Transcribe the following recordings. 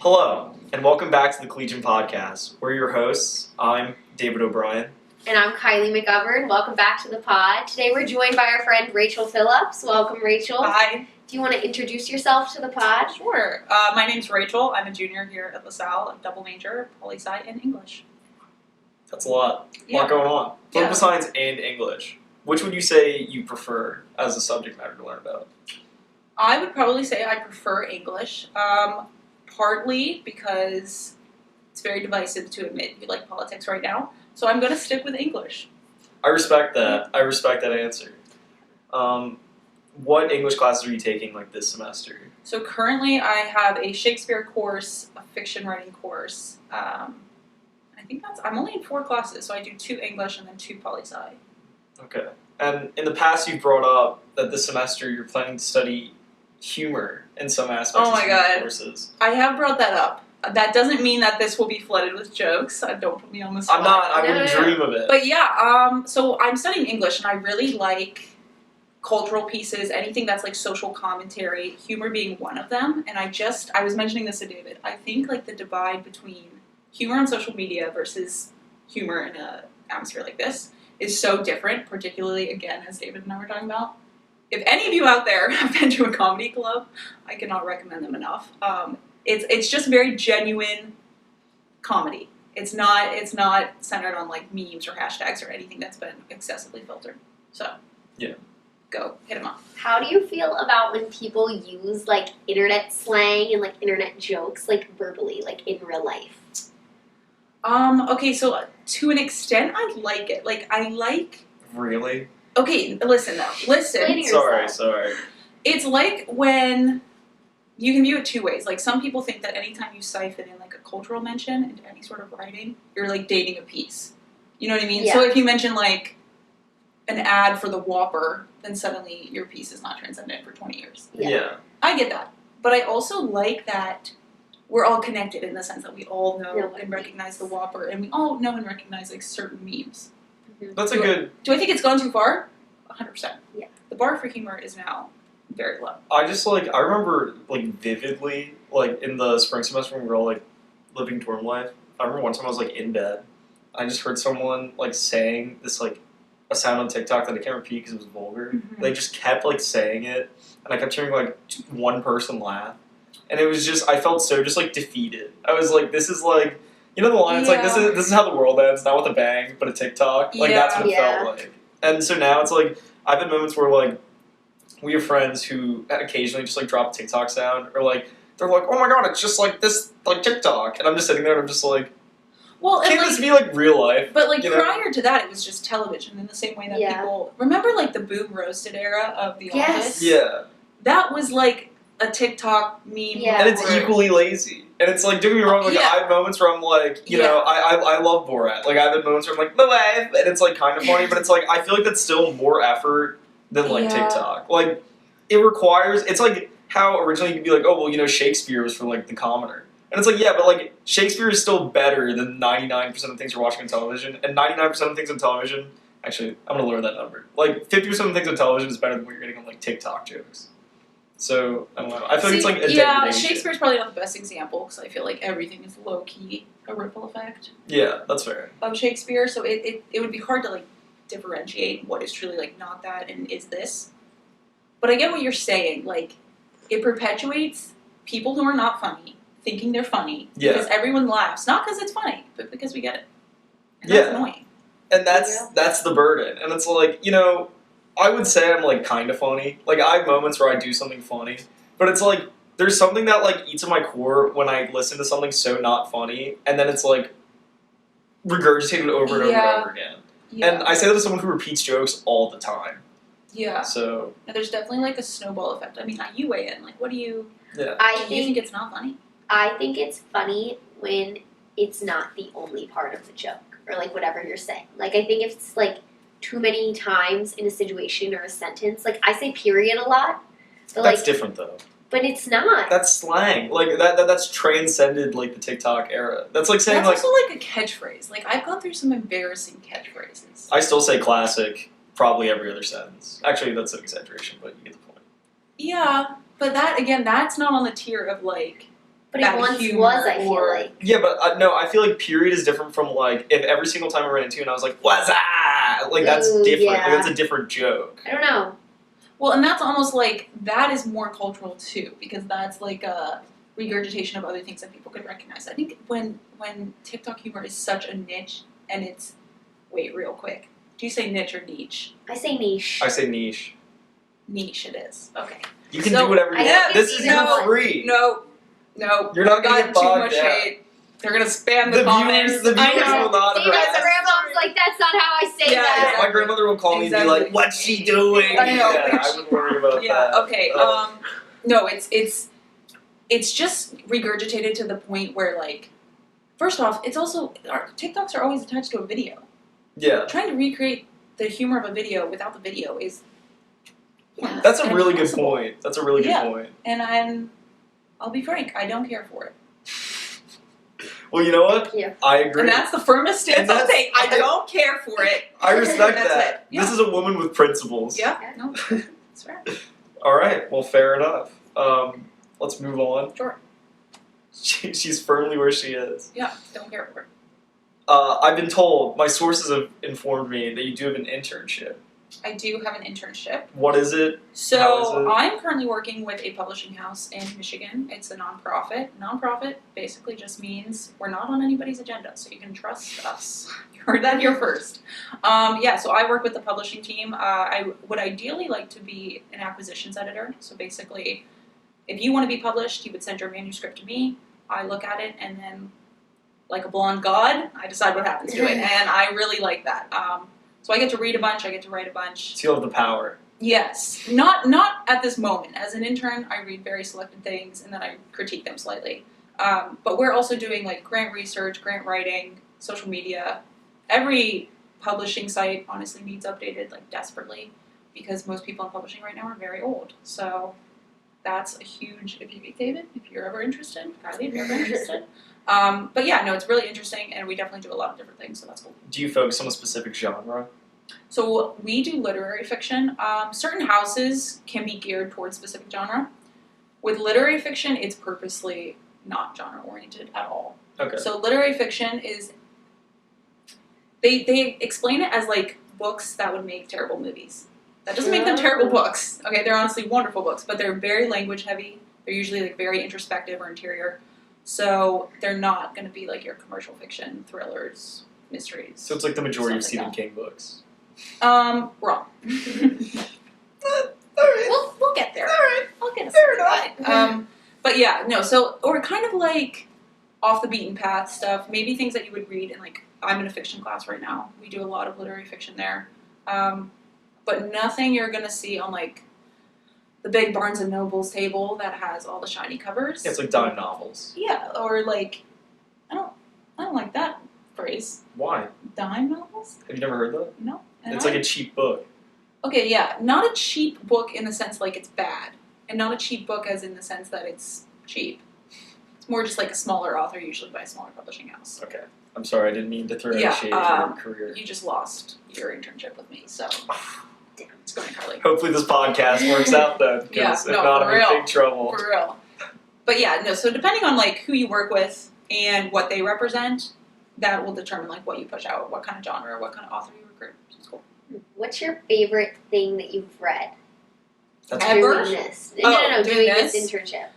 Hello, and welcome back to the Collegian Podcast. We're your hosts. I'm David O'Brien. And I'm Kylie McGovern. Welcome back to the pod. Today we're joined by our friend Rachel Phillips. Welcome, Rachel. Hi. Do you want to introduce yourself to the pod? Sure. My name's Rachel. I'm a junior here at Salle, a double major, poli-sci, and English. That's a lot. A lot going on. Political science and English. Which would you say you prefer as a subject matter to learn about? I would probably say I prefer English, partly because it's very divisive to admit you like politics right now. So I'm going to stick with English. I respect that. I respect that answer. What English classes are you taking this semester? So currently I have a Shakespeare course, a fiction writing course. I think I'm only in 4 classes, so I do 2 English and then 2 poli-sci. Okay. And in the past you've brought up that this semester you're planning to study humor in some aspects of your courses. I have brought that up. That doesn't mean that this will be flooded with jokes. Don't put me on the spot. I wouldn't dream of it. But yeah, so I'm studying English and I really like cultural pieces, anything that's like social commentary, humor being one of them. And I was mentioning this to David. I think the divide between humor on social media versus humor in an atmosphere like this is so different, particularly, again, as David and I were talking about. If any of you out there have been to a comedy club, I cannot recommend them enough. It's just very genuine comedy. It's not centered on memes or hashtags or anything that's been excessively filtered. So yeah, go hit them up. How do you feel about when people use internet slang and internet jokes verbally, in real life? Okay, so to an extent, I like it. Really? Okay, listen though. Listen. Sorry. It's when you can view it 2 ways. Some people think that anytime you siphon in a cultural mention into any sort of writing, you're dating a piece. You know what I mean? Yeah. So if you mention an ad for the Whopper, then suddenly your piece is not transcendent for 20 years. Yeah. I get that. But I also like that we're all connected in the sense that we all know and recognize the Whopper, and we all know and recognize certain memes. Mm-hmm. That's a good... Do I think it's gone too far? 100%. Yeah. The bar for humor is now very low. I just I remember vividly in the spring semester when we were all living dorm life. I remember one time I was in bed. I just heard someone saying this a sound on TikTok that I can't repeat because it was vulgar. Mm-hmm. They just kept saying it, and I kept hearing one person laugh, and it was just I felt so just defeated. I was this is you know the line. It's this is how the world ends, not with a bang, but a TikTok. That's what it felt like. And so now it's I've had moments where we have friends who occasionally just drop a TikTok sound, or they're oh my god, it's just this TikTok, and I'm just sitting there and I'm just well, can't this be real life? But prior to that, it was just television in the same way that people remember the boom roasted era of The Office. Yeah, that was a TikTok meme. Yeah. And it's equally lazy. And it's don't get me wrong, I have moments where I'm you know, I love Borat. I've had moments where I'm the life, and it's kind of funny, but it's I feel that's still more effort than TikTok. It requires, it's how originally you could be oh, well, you know, Shakespeare was for the commoner. And it's yeah, but Shakespeare is still better than 99% of things you're watching on television. And 99% of things on television, actually, I'm going to lower that number. 50% of things on television is better than what you're getting on TikTok jokes. So, I don't know. I feel it's a degradation. Shakespeare's probably not the best example because I feel everything is low-key a ripple effect. Yeah, that's fair. Of Shakespeare, so it would be hard to differentiate what is truly not that and is this. But I get what you're saying. It perpetuates people who are not funny thinking they're funny because everyone laughs, not because it's funny, but because we get it. And that's annoying. And that's the burden. And it's you know, I would say I'm kind of funny. I have moments where I do something funny, but it's there's something that eats at my core when I listen to something so not funny, and then it's regurgitated over and over and over again. Yeah. And I say that to someone who repeats jokes all the time. Yeah. So now, there's definitely a snowball effect. I mean, you weigh in. What do you? Yeah. Do you think it's not funny? I think it's funny when it's not the only part of the joke or whatever you're saying. I think if it's too many times in a situation or a sentence, I say period a lot. But that's different though. But it's not. That's slang. That's transcended the TikTok era. That's saying that's also a catchphrase. I've gone through some embarrassing catchphrases. I still say classic probably every other sentence. Actually, that's an exaggeration, but you get the point. Yeah, but that again, that's not on the tier of But it bad once humor was, I feel or- like. Yeah, but no, I feel like period is different from like if every single time I ran into you and I was like, what's that? Like that's Ooh, different. yeah. Like that's a different joke. I don't know. Well, and that's almost like, that is more cultural too, because that's like a regurgitation of other things that people could recognize. I think when TikTok humor is such a niche, and it's, wait, real quick. Do you say niche or niche? I say niche. I say niche. Niche it is. Okay. You can So, do whatever you I want. think This it's is either for one. free. No. You're not gonna get too bogged much down. hate. They're gonna spam the, The comments. viewers I know. will not David's harass. grandma's like, that's not how I say Yeah, that. My grandmother will call me and be Exactly. like, "What's she doing?" I know. Yeah, I wouldn't worry about Yeah. that. Okay. No, it's just regurgitated to the point where, like, first off, it's also our TikToks are always attached to a video. Yeah. Trying to recreate the humor of a video without the video is That's a really good impossible. point. That's a really good Yeah. point. And I'll be frank, I don't care for it. Well, you know what? Yeah. I agree. And that's the firmest stance And I'll that's- take. I don't care for it. I respect That's that. it. Yeah. This is a woman with principles. Yeah, no, that's fair. All right. Well, fair enough. Let's move on. Sure. She's firmly where she is. Yeah, don't care for it. I've been told, my sources have informed me that you do have an internship. I do have an internship. What is it? How So is it? I'm currently working with a publishing house in Michigan. It's a nonprofit. Nonprofit basically just means we're not on anybody's agenda, so you can trust us. You heard that here first. So I work with the publishing team. I would ideally like to be an acquisitions editor. So basically, if you want to be published, you would send your manuscript to me. I look at it, and then, like a blonde god, I decide what happens to it. And I really like that. So I get to read a bunch, I get to write a bunch. So you have the power. Yes. Not at this moment. As an intern, I read very selected things, and then I critique them slightly. But we're also doing, like, grant research, grant writing, social media. Every publishing site, honestly, needs updated, like, desperately, because most people in publishing right now are very old. So that's a huge, David, if you're ever interested, Kylie, if you're ever interested. But yeah, no, it's really interesting, and we definitely do a lot of different things, so that's cool. Do you focus on a specific genre? So we do literary fiction. Certain houses can be geared towards specific genre. With literary fiction, it's purposely not genre-oriented at all. Okay. So literary fiction is, they explain it as like books that would make terrible movies. That doesn't make them terrible books. Okay, they're honestly wonderful books, but they're very language heavy. They're usually like very introspective or interior. So they're not going to be like your commercial fiction, thrillers, mysteries. So it's like the majority of Stuff Stephen like King books. Wrong. Alright. We'll get there. Alright. I'll get us Fair there. enough. But yeah, no, so, or kind of like off the beaten path stuff, maybe things that you would read in, like, I'm in a fiction class right now. We do a lot of literary fiction there. But nothing you're going to see on, like, the big Barnes & Noble's table that has all the shiny covers. Yeah, it's like dime novels. Yeah, or like, I don't like that phrase. Why? Dime novels? Have you never heard that? No. It's like a cheap book. Okay, yeah, not a cheap book in the sense like it's bad, and not a cheap book as in the sense that it's cheap. It's more just like a smaller author, usually by a smaller publishing house. Okay. I'm sorry, I didn't mean to throw any Yeah, shade at your career. You just lost your internship with me, so it's going to Carly. Hopefully this podcast works out then, because Yeah, if no, not, for I'm in real. big trouble. For real. But yeah, no, so depending on like who you work with and what they represent, that will determine like what you push out, what kind of genre, what kind of author you recruit. So it's cool. What's your favorite thing that you've read That's Ever? doing this? Oh, No, doing doing this? this internship.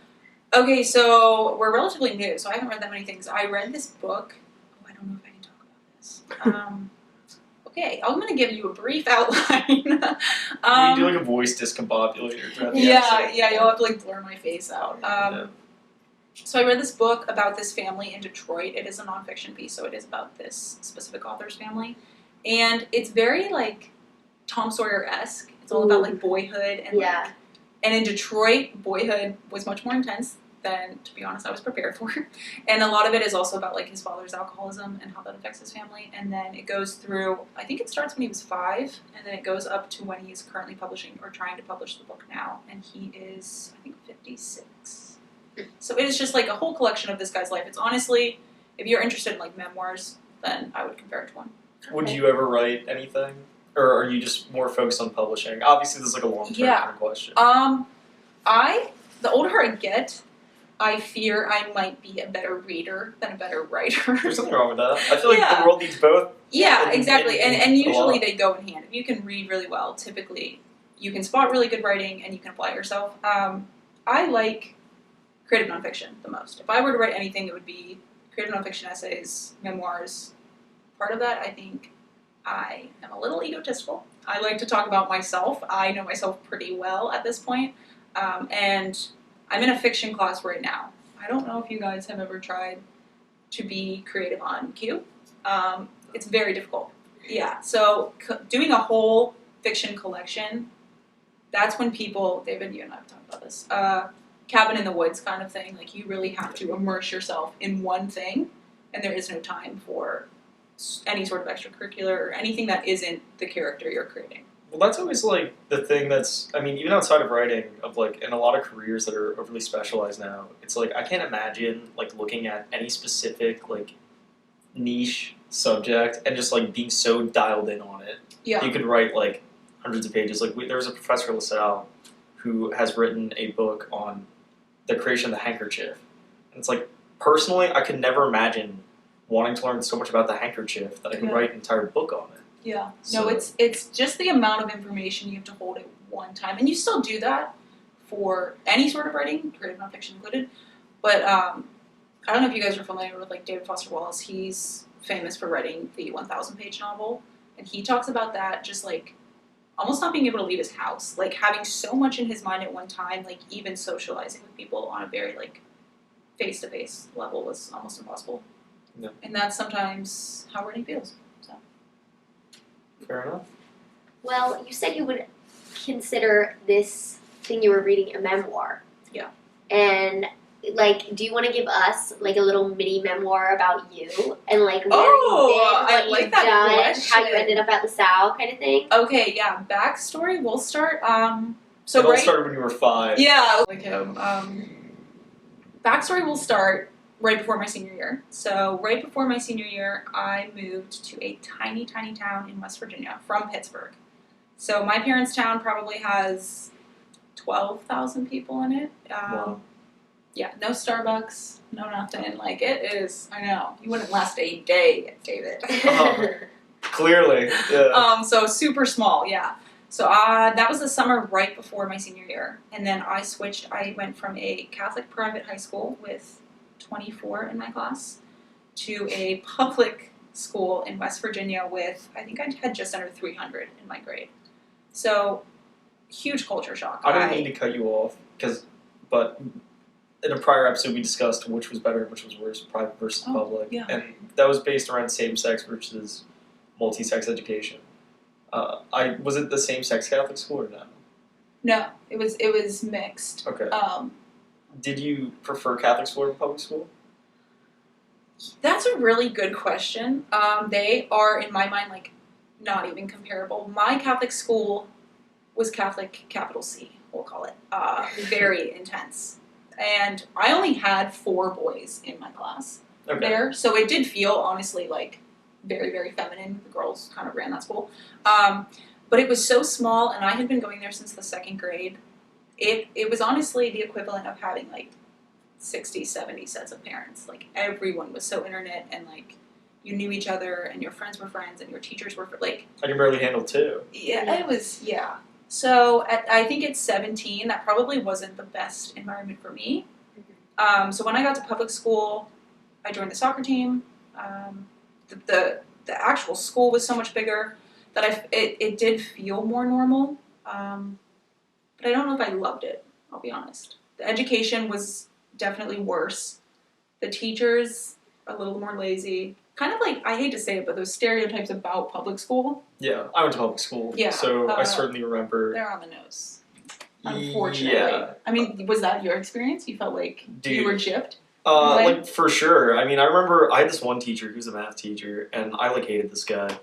Okay, so we're relatively new, so I haven't read that many things. I read this book. Oh, I don't know if I can talk about this. Okay, I'm going to give you a brief outline. you do like a voice discombobulator throughout the yeah, episode. you'll have to like blur my face out. So I read this book about this family in Detroit. It is a nonfiction piece, so it is about this specific author's family. And it's very like Tom Sawyer-esque. It's all about like boyhood and like, and in Detroit, boyhood was much more intense than, to be honest, I was prepared for. And a lot of it is also about like his father's alcoholism and how that affects his family. And then it goes through, I think it starts when he was 5, and then it goes up to when he's currently publishing or trying to publish the book now. And he is, I think, 56. So it is just like a whole collection of this guy's life. It's honestly, if you're interested in like memoirs, then I would compare it to one. Would you ever write anything? Or are you just more focused on publishing? Obviously, this is like a long-term kind of question. The older I get, I fear I might be a better reader than a better writer. There's nothing wrong with that. I feel like the world needs both. Yeah, exactly. And usually they go in hand. If you can read really well, typically you can spot really good writing and you can apply it yourself. I like creative nonfiction the most. If I were to write anything, it would be creative nonfiction essays, memoirs. Part of that, I think I am a little egotistical. I like to talk about myself. I know myself pretty well at this point. And I'm in a fiction class right now. I don't know if you guys have ever tried to be creative on Q. It's very difficult. Yeah, so doing a whole fiction collection, that's when people, David, you and I have talked about this, cabin in the woods kind of thing. Like, you really have to immerse yourself in one thing, and there is no time for any sort of extracurricular or anything that isn't the character you're creating. Well, that's always, like, the thing that's, I mean, even outside of writing, of, like, in a lot of careers that are overly specialized now, it's, like, I can't imagine, like, looking at any specific, like, niche subject and just, like, being so dialed in on it. Yeah. You could write, like, hundreds of pages. Like, there was a professor at Salle who has written a book on the creation of the handkerchief. And it's, like, personally, I could never imagine wanting to learn so much about the handkerchief that I could write an entire book on it. Yeah. So, no, it's just the amount of information you have to hold at one time. And you still do that for any sort of writing, creative nonfiction included. But I don't know if you guys are familiar with, like, David Foster Wallace. He's famous for writing the 1,000-page novel. And he talks about that just, like, almost not being able to leave his house. Like, having so much in his mind at one time, like, even socializing with people on a very, like, face-to-face level was almost impossible. Yeah. And that's sometimes how writing feels. So. Fair enough. Well, you said you would consider this thing you were reading a memoir. Yeah. And, like, do you want to give us, like, a little mini memoir about you? And, like, where I you've been, what like you've that done, question. how you ended up at LaSalle kind of thing? Okay, yeah, backstory, we'll start, So it all started when you were 5. Yeah, like him. Backstory will start right before my senior year. So right before my senior year, I moved to a tiny, tiny town in West Virginia from Pittsburgh. So my parents' town probably has 12,000 people in it. Wow. Yeah, no Starbucks, no nothing. Like, it is, I know, you wouldn't last a day, David. Clearly, yeah. So super small, yeah. So that was the summer right before my senior year. And then I switched, I went from a Catholic private high school with 24 in my class to a public school in West Virginia with, I think I had just under 300 in my grade. So, huge culture shock. I didn't mean to cut you off, but in a prior episode we discussed which was better and which was worse, private versus public. Yeah. And that was based around same-sex versus multi-sex education. Was it the same-sex Catholic school or no? No, it was mixed. Okay. Did you prefer Catholic school or public school? That's a really good question. They are, in my mind, like, not even comparable. My Catholic school was Catholic, capital C, we'll call it. Very intense. And I only had 4 boys in my class there, so it did feel, honestly, like, very, very feminine. The girls kind of ran that school. But it was so small, and I had been going there since the 2nd grade. It was honestly the equivalent of having, like, 60, 70 sets of parents. Like, everyone was so internet, and, like, you knew each other, and your friends were friends, and your teachers were, like... I can barely handle 2. Yeah, it was, yeah. So, I think at 17, that probably wasn't the best environment for me. So when I got to public school, I joined the soccer team. The actual school was so much bigger that it did feel more normal. But I don't know if I loved it, I'll be honest. The education was definitely worse. The teachers, a little more lazy. Kind of like, I hate to say it, but those stereotypes about public school. Yeah, I went to public school, yeah, so I certainly remember. They're on the nose, unfortunately. Yeah. I mean, was that your experience? You felt like you were gypped? Like, for sure. I mean, I remember I had this one teacher who was a math teacher, and I, like, hated this guy.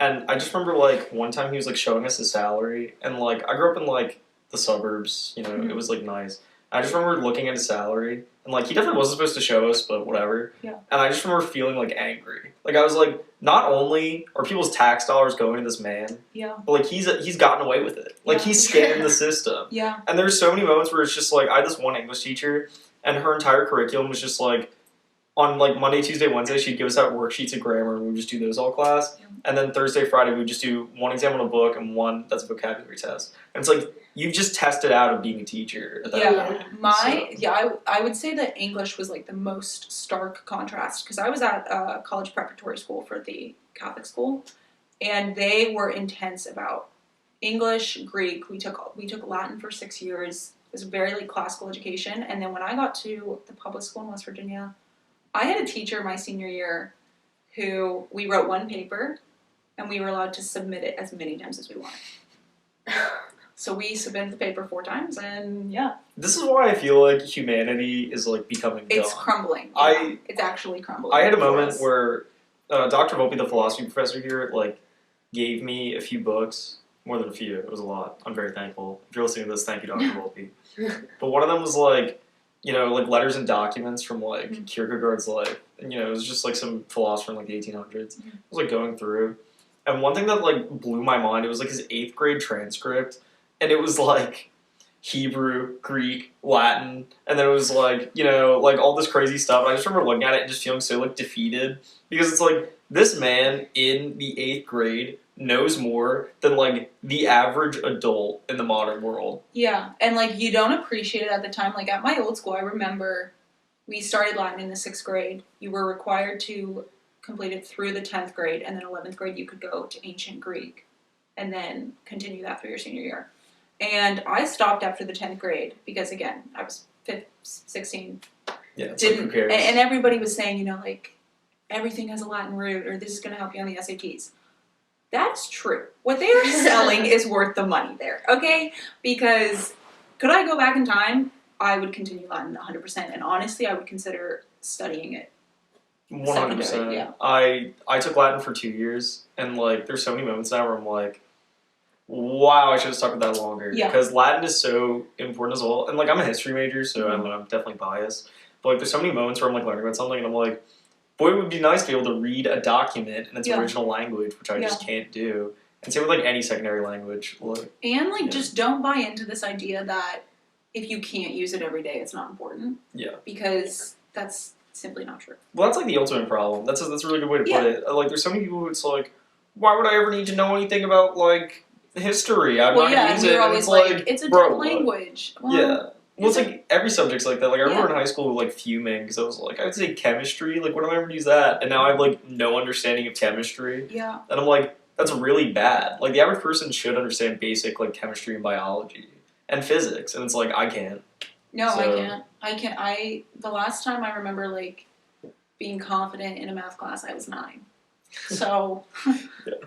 And I just remember, like, one time he was, like, showing us his salary, and, like, I grew up in, like, the suburbs, you know, it was, like, nice. I just remember looking at his salary, and, like, he definitely wasn't supposed to show us, but whatever. Yeah. And I just remember feeling, like, angry. Like, I was like, not only are people's tax dollars going to this man, but, like, he's gotten away with it. Like, he's scammed the system. Yeah. And there's so many moments where it's just, like, I had this one English teacher, and her entire curriculum was just like, on like Monday, Tuesday, Wednesday, she'd give us out worksheets of grammar, and we would just do those all class. Yeah. And then Thursday, Friday, we would just do one exam on a book and one that's a vocabulary test. And it's like, you've just tested out of being a teacher at that point. I would say that English was like the most stark contrast, because I was at college preparatory school for the Catholic school, and they were intense about English, Greek. We took Latin for 6 years. It was very like classical education. And then when I got to the public school in West Virginia, I had a teacher my senior year who we wrote one paper and we were allowed to submit it as many times as we wanted. So we submitted the paper 4 times, and This is why I feel like humanity is like becoming dumb. It's crumbling. It's actually crumbling. I had a moment where Dr. Volpe, the philosophy professor here, like gave me a few books. More than a few. It was a lot. I'm very thankful. If you're listening to this, thank you, Dr. Volpe. But one of them was like, like letters and documents from like Kierkegaard's life. And it was just like some philosopher in like the 1800s. I was like going through. And one thing that like blew my mind, it was like his 8th grade transcript. And it was like Hebrew, Greek, Latin. And then it was like, like all this crazy stuff. And I just remember looking at it and just feeling so like defeated. Because it's like, this man in the 8th grade knows more than like the average adult in the modern world. Yeah, and like you don't appreciate it at the time. Like at my old school, I remember we started Latin in the 6th grade. You were required to complete it through the 10th grade, and then 11th grade you could go to ancient Greek and then continue that through your senior year. And I stopped after the 10th grade because, again, I was 16. Yeah, who cares? And everybody was saying, like, everything has a Latin root, or this is going to help you on the SATs. That's true. What they are selling is worth the money there, okay? Because could I go back in time? I would continue Latin 100%, and honestly, I would consider studying it. 100%. Yeah. I took Latin for 2 years, and like, there's so many moments now where I'm like, wow, I should have stuck with that longer. Yeah. Because Latin is so important as well. And like, I'm a history major, so I'm definitely biased. But like, there's so many moments where I'm like learning about something, and I'm like, boy, it would be nice to be able to read a document in its original language, which I just can't do. And same with like any secondary language. And like, just don't buy into this idea that if you can't use it every day, it's not important. Yeah. Because that's simply not true. Well, that's like the ultimate problem. That's a really good way to put it. Like, there's so many people who it's like, why would I ever need to know anything about like history? I'm not gonna use it. Always it's like, it's a dead language. Well, Well, it's like every subject's like that. Like, I remember in high school, like, fuming, because I was like, I would say chemistry. Like, when am I ever use that? And now I have, like, no understanding of chemistry. Yeah. And I'm like, that's really bad. Like, the average person should understand basic, like, chemistry and biology. And physics. And it's like, I can't. No, I can't. The last time I remember, like, being confident in a math class, I was 9. So,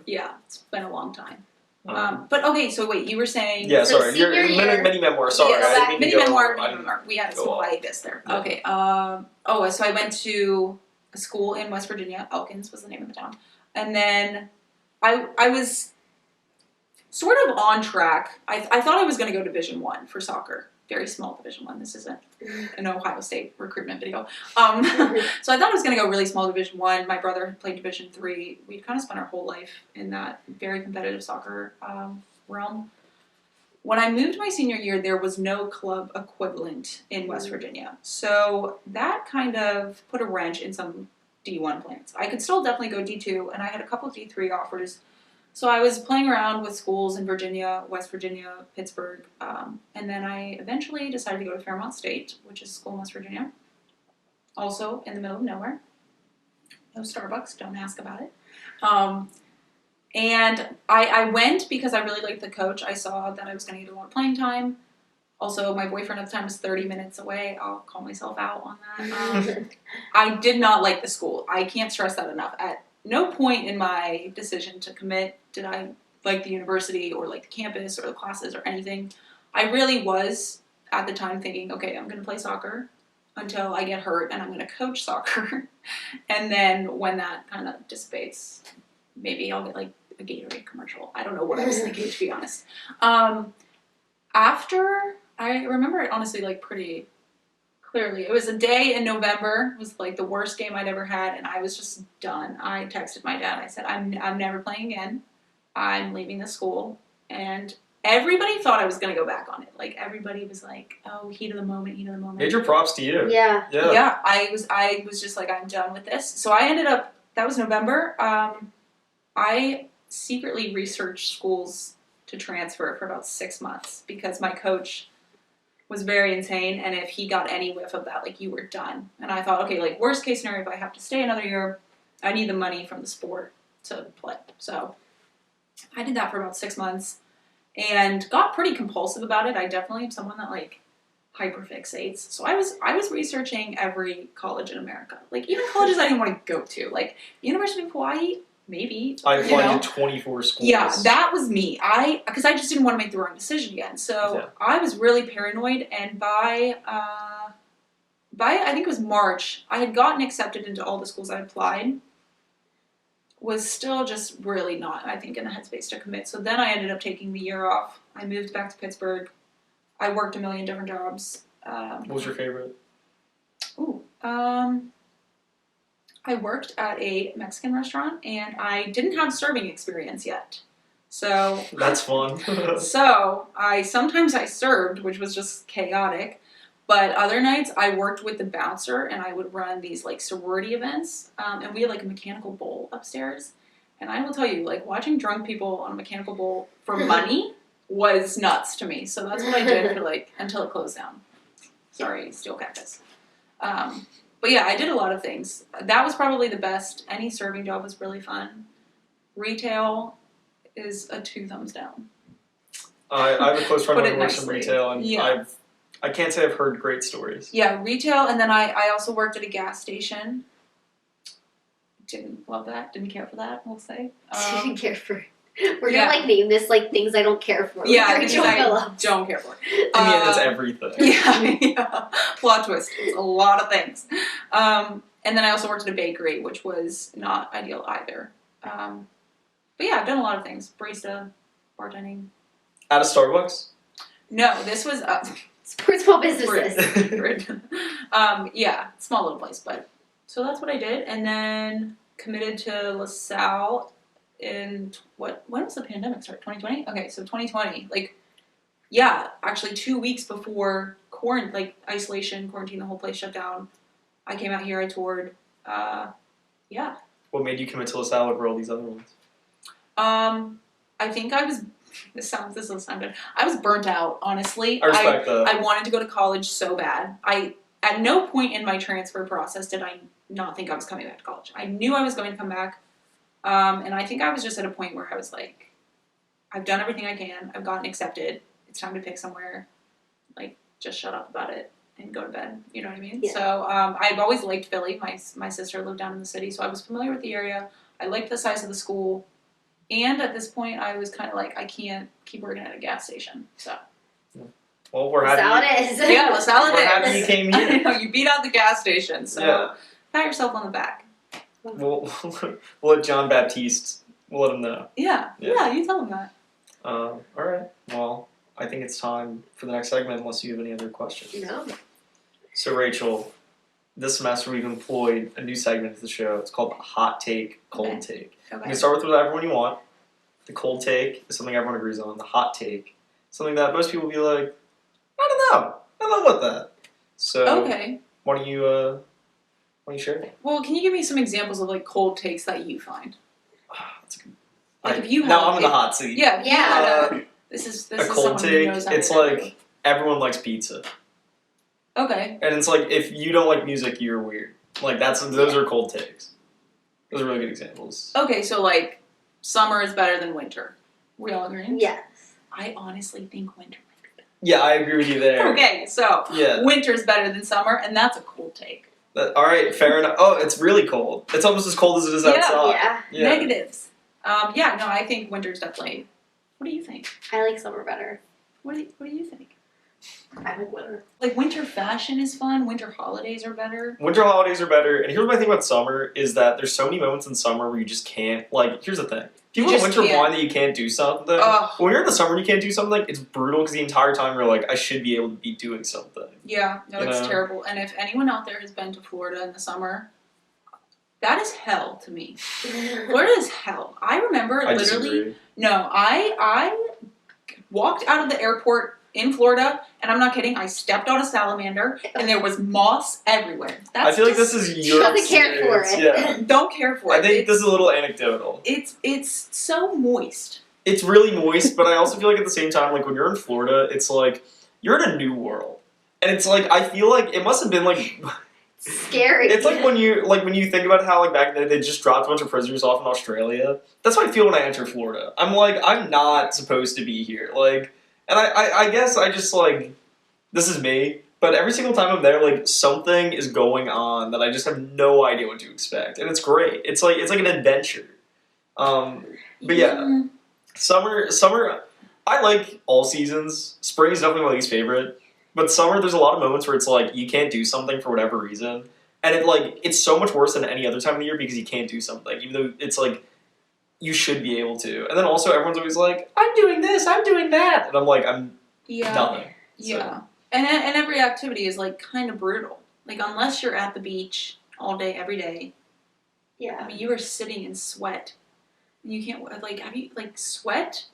yeah, it's been a long time. But okay, so wait, you were saying... Yeah, sorry, you're mini memoir, sorry. Mini memoir. We had a small hiatus there. Yeah. Okay, so I went to a school in West Virginia, Elkins was the name of the town, and then I was sort of on track. I thought I was going to go Division 1 for soccer. Very small Division 1. This isn't an Ohio State recruitment video. So I thought I was going to go really small Division 1. My brother had played Division 3. We'd kind of spent our whole life in that very competitive soccer realm. When I moved my senior year, there was no club equivalent in West Virginia. So that kind of put a wrench in some D1 plans. I could still definitely go D2, and I had a couple of D3 offers. So I was playing around with schools in Virginia, West Virginia, Pittsburgh, and then I eventually decided to go to Fairmont State, which is a school in West Virginia, also in the middle of nowhere. No Starbucks, don't ask about it. And I went because I really liked the coach. I saw that I was going to get a lot of playing time. Also, my boyfriend at the time was 30 minutes away. I'll call myself out on that. I did not like the school. I can't stress that enough. At no point in my decision to commit did I like the university or like the campus or the classes or anything. I really was, at the time, thinking, okay, I'm going to play soccer until I get hurt and I'm going to coach soccer. And then when that kind of dissipates, maybe I'll get like a Gatorade commercial. I don't know what I was thinking, to be honest. After, I remember it honestly like pretty clearly. It was a day in November. It was like the worst game I'd ever had, and I was just done. I texted my dad. I said, I'm never playing again. I'm leaving the school. And everybody thought I was going to go back on it. Like, everybody was like, oh, heat of the moment. Major props to you. Yeah. Yeah, I was just like, I'm done with this. So I ended up, that was November. I secretly researched schools to transfer for about 6 months because my coach was very insane, and if he got any whiff of that, like, you were done. And I thought, okay, like, worst case scenario, if I have to stay another year, I need the money from the sport to play. So I did that for about 6 months and got pretty compulsive about it. I definitely am someone that, like, hyperfixates. So I was researching every college in America. Like, even colleges I didn't want to go to. Like, University of Hawaii, maybe. I applied to 24 schools. Yeah, that was me. Because I just didn't want to make the wrong decision again. So I was really paranoid, and by I think it was March, I had gotten accepted into all the schools I applied. Was still just really not, I think, in the headspace to commit. So then I ended up taking the year off. I moved back to Pittsburgh. I worked a million different jobs. What was your favorite? I worked at a Mexican restaurant, and I didn't have serving experience yet. So that's fun. So sometimes I served, which was just chaotic. But other nights I worked with the bouncer, and I would run these, like, sorority events. And we had, like, a mechanical bull upstairs. And I will tell you, like, watching drunk people on a mechanical bull for money was nuts to me. So that's what I did for, like, until it closed down. Sorry, Steel Cactus. But yeah, I did a lot of things. That was probably the best. Any serving job was really fun. Retail is a 2 thumbs down. I have a close friend who works in nicely. retail, and I can't say I've heard great stories. Yeah, retail, and then I also worked at a gas station. Didn't love that. Didn't care for that, we'll say. Didn't care for. We're gonna, like, name this, like, things I don't care for. Yeah, things I don't care for. I mean, it's everything. Yeah. Plot twist. It's a lot of things. And then I also worked at a bakery, which was not ideal either. But yeah, I've done a lot of things. Barista, bartending. At a Starbucks? No, this was... small businesses. Yeah, small little place, but... So that's what I did, and then committed to LaSalle in... When was the pandemic start? 2020? Okay, so 2020. Like, yeah, actually 2 weeks before isolation, quarantine, the whole place shut down. I came out here, I toured. Yeah. What made you commit to LaSalle over all these other ones? I think I was... This doesn't sound good. I was burnt out, honestly. I respect that. I wanted to go to college so bad. At no point in my transfer process did I not think I was coming back to college. I knew I was going to come back. And I think I was just at a point where I was like, I've done everything I can. I've gotten accepted. It's time to pick somewhere. Like, just shut up about it and go to bed. You know what I mean? Yeah. So I've always liked Philly. My sister lived down in the city, so I was familiar with the area. I liked the size of the school. And at this point, I was kind of like, I can't keep working at a gas station. So. Well, we're happy. LaSalle it is. Yeah, LaSalle it is. We're happy you came here. I know, you beat out the gas station, so pat yourself on the back. We'll let John Baptiste, we'll let him know. Yeah, you tell him that. All right. Well, I think it's time for the next segment, unless you have any other questions. No. So, Rachel, this semester we've employed a new segment to the show. It's called Hot Take, Cold Take. You can start with whatever one you want. The cold take is something everyone agrees on. The hot take, something that most people will be like, I don't know about that. So, why don't you share? Well, can you give me some examples of, like, cold takes that you find? That's good. Like, if you have... Now I'm in the hot seat. Yeah. This is a cold someone take. Who knows how it's to like do. everyone likes pizza. Okay. And it's like if you don't like music, you're weird. Like those are cold takes. Those are really good examples. Okay, so, like, summer is better than winter. We all agree? Yes. I honestly think winter might be better. Yeah, I agree with you there. Okay, so winter's better than summer, and that's a cold take. All right, fair enough. Oh, it's really cold. It's almost as cold as it is outside. Yeah. Negatives. I think winter's definitely... What do you think? I like summer better. What do you think? I like winter. Like, winter fashion is fun. Winter holidays are better. Winter holidays are better. And here's my thing about summer is that there's so many moments in summer where you just can't, like, here's the thing. People in winter whine that you can't do something. When you're in the summer and you can't do something, it's brutal because the entire time you're like, I should be able to be doing something. Yeah, no, it's terrible. And if anyone out there has been to Florida in the summer, that is hell to me. Florida is hell. I remember literally... Disagree. No, I walked out of the airport in Florida, and I'm not kidding, I stepped on a salamander, and there was moss everywhere. I feel like this is your doesn't care for it. Yeah. Don't care for it. I think this is a little anecdotal. It's so moist. It's really moist, but I also feel like at the same time, like when you're in Florida, it's like you're in a new world. And it's like, I feel like it must have been like scary. It's like when you think about how like back then they just dropped a bunch of prisoners off in Australia. That's how I feel when I enter Florida. I'm like, I'm not supposed to be here. Like, and I guess I just like, this is me. But every single time I'm there, like something is going on that I just have no idea what to expect, and it's great. It's like an adventure. But yeah, summer. I like all seasons. Spring is definitely my least favorite. But summer, there's a lot of moments where it's like you can't do something for whatever reason, and it's so much worse than any other time of the year because you can't do something, even though it's like you should be able to. And then also everyone's always like, I'm doing this, I'm doing that, and I'm like, I'm nothing. Yeah. So. And every activity is like kind of brutal. Like unless you're at the beach all day, every day. Yeah. I mean, you are sitting in sweat. And you can't have you sweat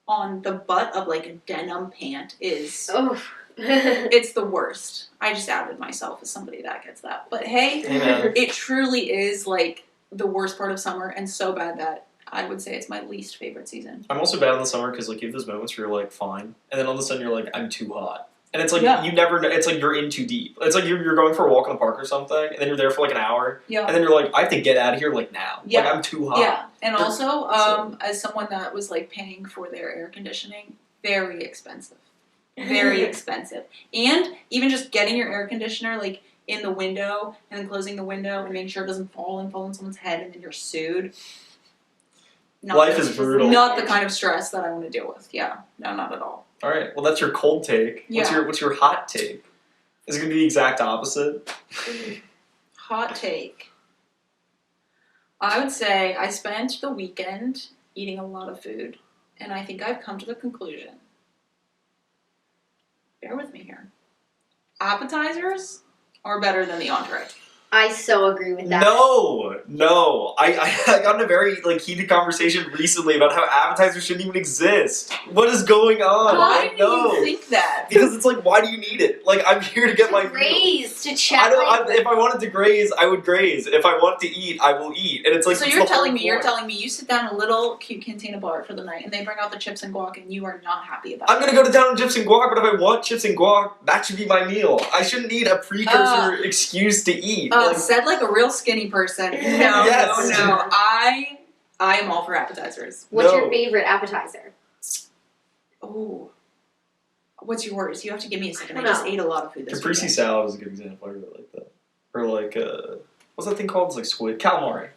on the butt of like a denim pant is it's the worst. I just outed myself as somebody that gets that. But hey, it truly is like the worst part of summer and so bad that I would say it's my least favorite season. I'm also bad in the summer because like you have those moments where you're like fine, and then all of a sudden you're like I'm too hot, and it's like you never know. It's like you're in too deep. It's like you're going for a walk in the park or something, and then you're there for like an hour, and then you're like I have to get out of here like now. Like I'm too hot. Yeah, and also as someone that was like paying for their air conditioning, very expensive, very expensive, and even just getting your air conditioner like in the window and then closing the window and making sure it doesn't fall on someone's head, and then you're sued. Life is brutal. Not the kind of stress that I want to deal with. Yeah, no, not at all. All right, well that's your cold take. What's your hot take? Is it going to be the exact opposite? Hot take. I would say I spent the weekend eating a lot of food, and I think I've come to the conclusion. Bear with me here. Appetizers are better than the entree. I so agree with that. No. I got in a very heated conversation recently about how appetizers shouldn't even exist. What is going on? Why do you think that? Because it's like, why do you need it? Like, I'm here to get my graze, meal. to chat. If I wanted to graze, I would graze. If I want to eat, I will eat. And it's like, so you're telling me you sit down in a little cute cantina bar for the night, and they bring out the chips and guac, and you are not happy about it. I'm gonna go to town on chips and guac, but if I want chips and guac, that should be my meal. I shouldn't need a precursor excuse to eat. Said like a real skinny person. No, yes. no. I am all for appetizers. What's your favorite appetizer? Oh. What's yours? You have to give me a second. I just ate a lot of food this Caprese salad is a good example. I really like that. Or like, what's that thing called? It's like squid. Calamari.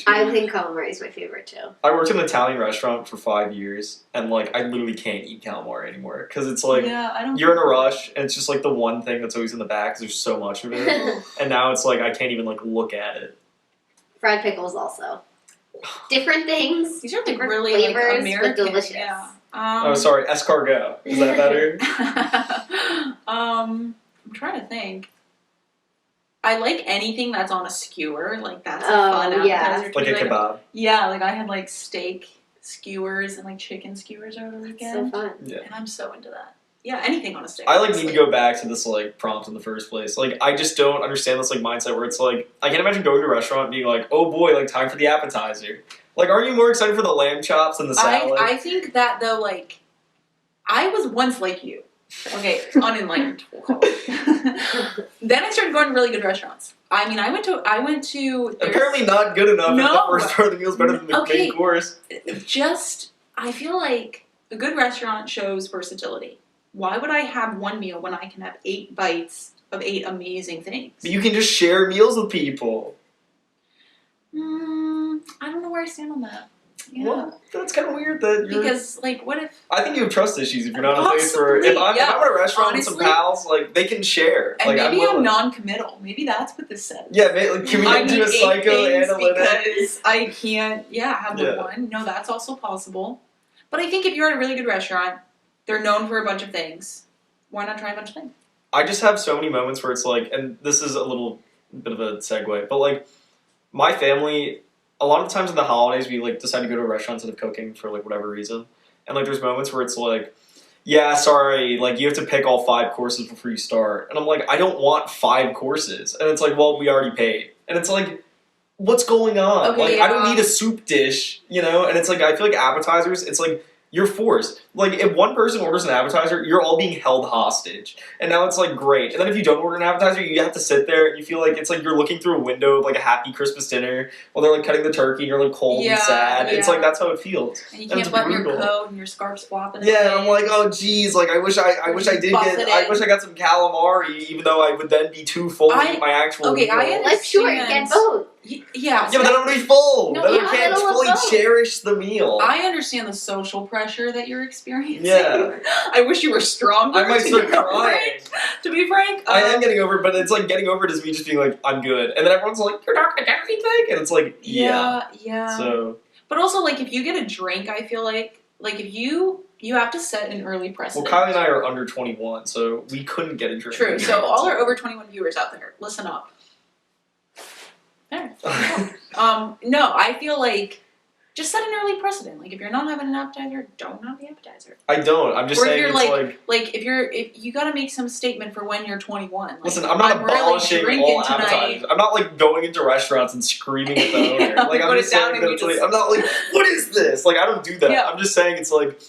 I think calamari is my favorite too. I worked in an Italian restaurant for 5 years, and like I literally can't eat calamari anymore because it's like you're in a rush, and it's just like the one thing that's always in the back because there's so much of it, and now it's like I can't even like look at it. Fried pickles also. Different things. These are different really flavors, like American, but delicious. Yeah. Oh, sorry, escargot. Is that better? I'm trying to think. I like anything that's on a skewer. Like that's a fun appetizer. Like a kebab. Yeah, like I had like steak skewers and like chicken skewers over the weekend. So fun. Yeah. And I'm so into that. Yeah, anything on a stick. I need to go back to this like prompt in the first place. Like I just don't understand this like mindset where it's like I can't imagine going to a restaurant and being like, oh boy, like time for the appetizer. Like, are you more excited for the lamb chops than the salad? I think that though, like I was once like you. Okay, unenlightened, we'll call it. Then I started going to really good restaurants. I mean, I went to. Apparently not good enough. No. If the first part of the meal is better than the main course. I feel like a good restaurant shows versatility. Why would I have one meal when I can have 8 bites of 8 amazing things? But you can just share meals with people. I don't know where I stand on that. Yeah. Well, that's kind of weird that because, like, what if... I think you have trust issues if you're not in a place where... If I'm at a restaurant with some pals, like, they can share. And like, maybe I'm non-committal. Maybe that's what this says. Yeah, committed to a psychoanalytic. Because I can't, have the one. No, that's also possible. But I think if you're at a really good restaurant, they're known for a bunch of things. Why not try a bunch of things? I just have so many moments where it's like... And this is a little bit of a segue. But, like, my family... A lot of times in the holidays, we like decide to go to a restaurant instead of cooking for like whatever reason. and like there's moments where it's like, yeah, sorry, like you have to pick all 5 courses before you start, and I'm like, I don't want 5 courses, and it's like, well, we already paid, and it's like, what's going on? Okay, like yeah. I don't need a soup dish, you know, and it's like I feel like appetizers, it's like. You're forced. Like, if one person orders an appetizer, you're all being held hostage. And now it's, like, great. And then if you don't order an appetizer, you have to sit there and you feel like it's like you're looking through a window of, like, a happy Christmas dinner while they're, like, cutting the turkey and you're, like, cold and sad. It's like, that's how it feels. And you can't button your coat and your scarf's flopping. Yeah, and I'm like, oh, geez, like, I wish I got some calamari, even though I would then be too full to eat my actual meal. Let's sure get both. Yeah, but then I'm gonna be full. No, then I can't fully cherish the meal. I understand the social pressure that you're experiencing. Yeah. I wish you were stronger. I might start crying. To be frank, I am getting over it, but it's like getting over it is me just being like, I'm good, and then everyone's like, you're not gonna get anything, and it's like, yeah. So, but also like if you get a drink, I feel like if you have to set an early precedent. Well, Kylie and I are under 21, so we couldn't get a drink. True. So all our over 21 viewers out there, listen up. There. No, I feel like just set an early precedent. Like if you're not having an appetizer, don't have the appetizer. I don't. I'm just saying it's like if you gotta make some statement for when you're 21. Like, listen, I'm not abolishing really all appetizers. I'm not like going into restaurants and screaming at the owner. Like I'm just saying that it's like, I'm not like, what is this? Like I don't do that. Yeah. I'm just saying it's like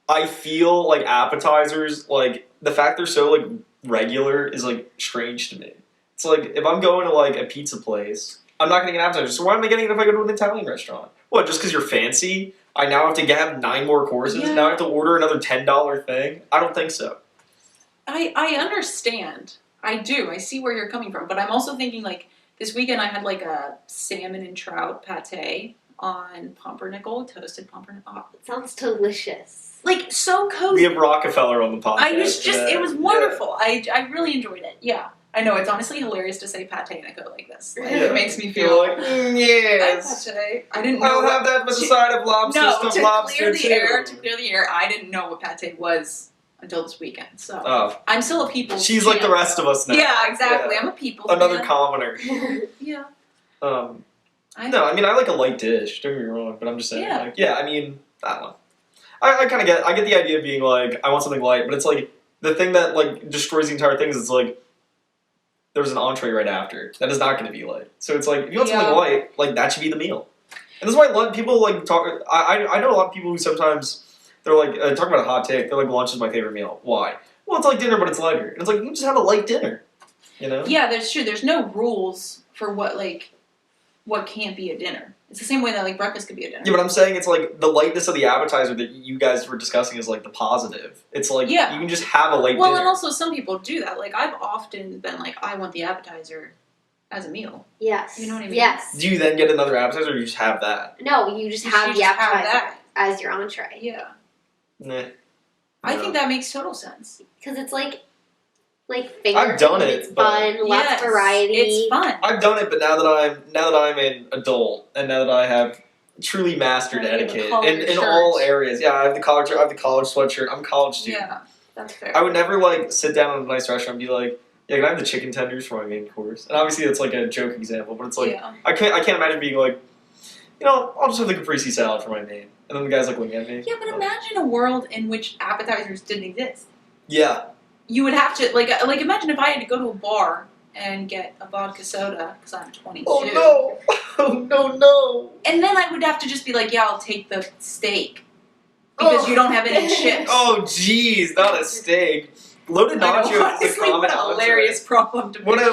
I feel like appetizers, like the fact they're so like regular is like strange to me. It's like, if I'm going to, like, a pizza place, I'm not getting an appetizer. So why am I getting it if I go to an Italian restaurant? What, just because you're fancy? I now have to have 9 more courses? Yeah. Now I have to order another $10 thing? I don't think so. I understand. I do. I see where you're coming from. But I'm also thinking, like, this weekend I had, like, a salmon and trout pate on pumpernickel, toasted pumpernickel. Oh, it sounds delicious. Like, so cozy. We have Rockefeller on the podcast. It was wonderful. Yeah. I really enjoyed it. Yeah. I know, it's honestly hilarious to say pate and I go like this. Like, it makes me feel like, yes. I didn't know. I'll have that with a side of lobster stuffed lobster To clear the air, I didn't know what pate was until this weekend. So I'm still a people. She's like the rest of us now. Yeah, exactly. Yeah. I'm a people. Another commoner. Yeah. No, I mean I like a light dish. Don't get me wrong, but I'm just saying, I mean that one. I kind of get the idea of being like I want something light, but it's like the thing that like destroys the entire thing is it's like. There's an entree right after. That is not going to be light. So it's like, if you want something light, like, that should be the meal. And that's why people, like, talk... I know a lot of people who sometimes, they're like, talk about a hot take, they're like, lunch is my favorite meal. Why? Well, it's like dinner, but it's lighter. And it's like, you can just have a light dinner. You know? Yeah, that's true. There's no rules for what can't be a dinner. It's the same way that, like, breakfast could be a dinner. Yeah, but I'm saying it's like, the lightness of the appetizer that you guys were discussing is, like, the positive. It's like, you can just have a light dinner. Well, and also some people do that. Like, I've often been like, I want the appetizer as a meal. Yes. You know what I mean? Yes. Do you then get another appetizer, or do you just have that? No, you just have the appetizer as your entree. Yeah. Nah. I think that makes total sense. Because it's like finger I've done it. It's fun, lots of variety. It's fun. I've done it, but now that I'm an adult, and now that I have truly mastered etiquette in all areas. Yeah, I have the college sweatshirt. I'm a college student. Yeah, that's fair. I would never like sit down in a nice restaurant and be like, yeah, can I have the chicken tenders for my main course? And obviously that's like a joke example, but it's like I can't imagine being like, you know, I'll just have the caprese salad for my main. And then the guy's like looking at me. Yeah, but imagine a world in which appetizers didn't exist. Yeah. You would have to like imagine if I had to go to a bar and get a vodka soda because I'm 22. Oh no! Oh no! And then I would have to just be like, yeah, I'll take the steak because you don't have any chips. Oh jeez, not a steak. Bloated nachos is a common hilarious problem to what a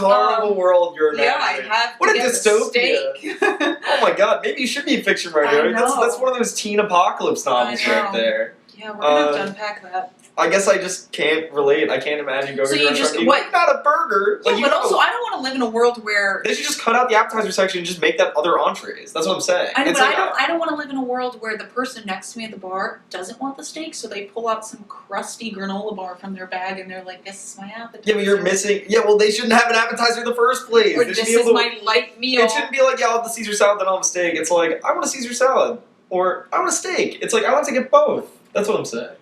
horrible world you're imagining. Yeah, I have to what a get dystopia. Steak. Oh my god, maybe you should be a fiction writer. That's one of those teen apocalypse novels right there. Yeah, we're gonna have to unpack that. I guess I just can't relate. I can't imagine going to a restaurant and being not a burger. Yeah, but also, I don't want to live in a world where... They should just cut out the appetizer section and just make that other entrees. That's what I'm saying. I know, but I don't want to live in a world where the person next to me at the bar doesn't want the steak, so they pull out some crusty granola bar from their bag and they're like, this is my appetizer. Yeah, but you're missing... Yeah, well, they shouldn't have an appetizer in the first place. Or this is my light meal. It shouldn't be like, yeah, I'll have the Caesar salad, then I'll have a steak. It's like, I want a Caesar salad. Or, I want a steak. It's like, I want to get both. That's what I'm saying.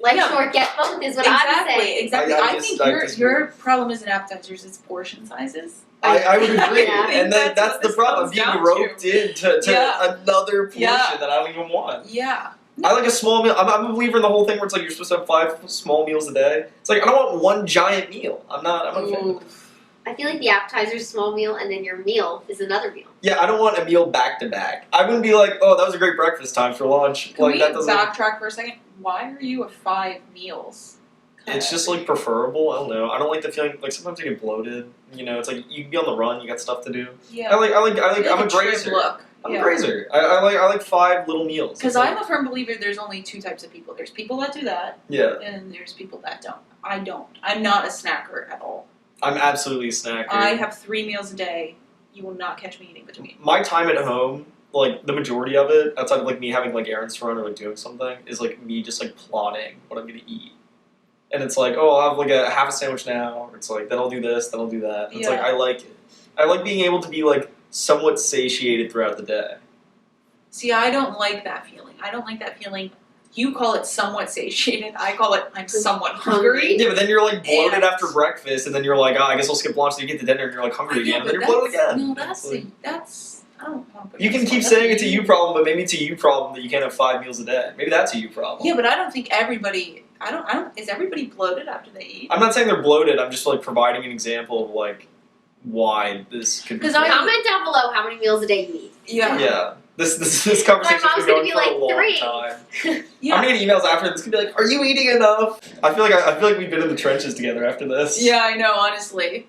Or get both is what I'm saying. Exactly. I think your problem isn't appetizers, it's portion sizes. I would agree. And then that's the problem. Being roped into another portion that I don't even want. Yeah. I like a small meal. I'm a believer in the whole thing where it's like you're supposed to have 5 small meals a day. It's like I don't want one giant meal. I'm not a fan of it. I feel like the appetizer's a small meal, and then your meal is another meal. Yeah, I don't want a meal back to back. I wouldn't be like, oh, that was a great breakfast time for lunch. Can like we that doesn't. backtrack for a second? Why are you a 5 meals? It's just like preferable. I don't know. I don't like the feeling. Like sometimes I get bloated. You know, it's like you can be on the run. You got stuff to do. Yeah. I like. I'm a trip grazer. look. I'm a grazer. I like 5 little meals. Because It's like- I'm a firm believer there's only 2 types of people. There's people that do that, Yeah, and there's people that don't. I don't. I'm not a snacker at all. I'm absolutely a snacker. I have 3 meals a day. You will not catch me eating between. My time at home, like the majority of it, outside of like me having like errands to run or like doing something, is like me just like plotting what I'm gonna eat. And it's like, oh, I'll have like a half a sandwich now. Or it's like, then I'll do this, then I'll do that. It's like Yeah. I like it. I like being able to be like somewhat satiated throughout the day. See, I don't like that feeling. I don't like that feeling. You call it somewhat satiated. I call it I'm somewhat hungry. Yeah, but then you're like bloated And- after breakfast, and then you're like, oh, I guess I'll skip lunch. So you get to dinner, and you're like hungry again, and then you're bloated again. No, It's like- that's. I don't know. You can keep saying it's a you problem, but maybe it's a you problem that you can't have 5 meals a day. Maybe that's a you problem. Yeah, but I don't think everybody. I don't. Is everybody bloated after they eat? I'm not saying they're bloated. I'm just like providing an example of like why this could be. 'Cause I- Comment down below how many meals a day you eat. Yeah. This conversation's mom's been gonna going be for like, a long 3. time. Yeah. I'm gonna get emails after this. Gonna be like, "Are you eating enough?" I feel like we've been in the trenches together after this. Yeah, I know. Honestly,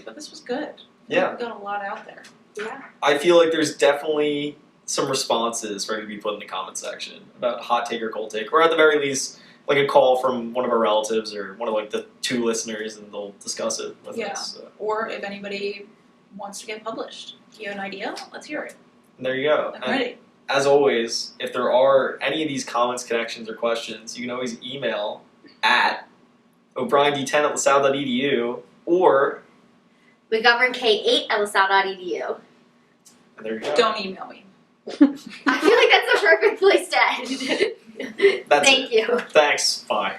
but this was good. Yeah. We got a lot out there. Yeah. I feel like there's definitely some responses ready to be put in the comment section about hot take or cold take, or at the very least, like a call from one of our relatives or one of like the 2 listeners, and they'll discuss it with Yeah. us. So, Or if anybody wants to get published, you have an idea? Let's hear it. and there you go. I'm And ready. as always, if there are any of these comments, connections, or questions, you can always email at o'briend10@lasalle.edu or McGovernK8@lasalle.edu. and there you go. Don't email me. I feel like that's the perfect place to end. That's Thank you. Thanks. Bye.